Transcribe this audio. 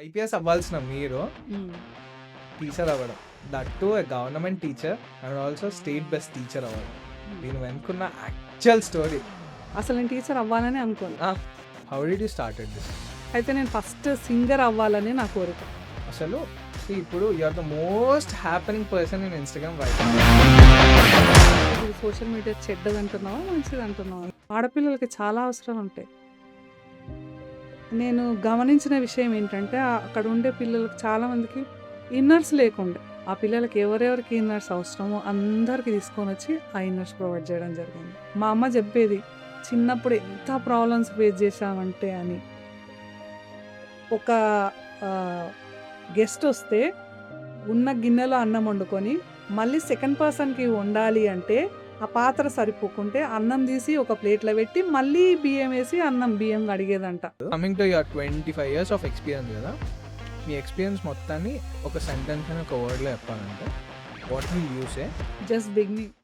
IPS అవ్వాల్సిన మీరు హ్మ్. టీచర్ అవ్వడం, that to government teacher and also state best teacher అవ్వడం, దీని వెనుకున్న యాక్చువల్ స్టోరీ. అసలు నేను టీచర్ అవ్వాలని అనుకోను. How did you started this? అయితే నేను ఫస్ట్ సింగర్ అవ్వాలని నా కోరిక. అసలు ఇప్పుడు you are the most happening person in Instagram right. ఇది సోషల్ మీడియా చెడ్డది అంటున్నావా మంచిది అంటున్నావా? ఆడపిల్లలకి చాలా అవసరాలు ఉంటాయి. నేను గమనించిన విషయం ఏంటంటే అక్కడ ఉండే పిల్లలకు చాలామందికి ఇన్నర్స్ లేకుండే. ఆ పిల్లలకి ఎవరెవరికి ఇన్నర్స్ అవసరమో అందరికి తీసుకొని వచ్చి ఆ ఇన్నర్స్ ప్రొవైడ్ చేయడం జరిగింది. మా అమ్మ చెప్పేది చిన్నప్పుడు ఎంత ప్రాబ్లమ్స్ ఫేస్ చేశామంటే అని. ఒక గెస్ట్ వస్తే ఉన్న గిన్నెలో అన్నం వండుకొని మళ్ళీ సెకండ్ పర్సన్కి వండాలి అంటే ఆ పాత్ర సరిపోకుంటే అన్నం తీసి ఒక ప్లేట్లో పెట్టి మళ్ళీ బియ్యం వేసి బియ్యం అడిగేదంట. Coming to your 25 years of experience కదా, మీ ఎక్స్పీరియన్స్ మొత్తాన్ని ఒక సెంటెన్స్ అని ఒక వర్డ్లో చెప్పాలంటే what will you say? Just beginning.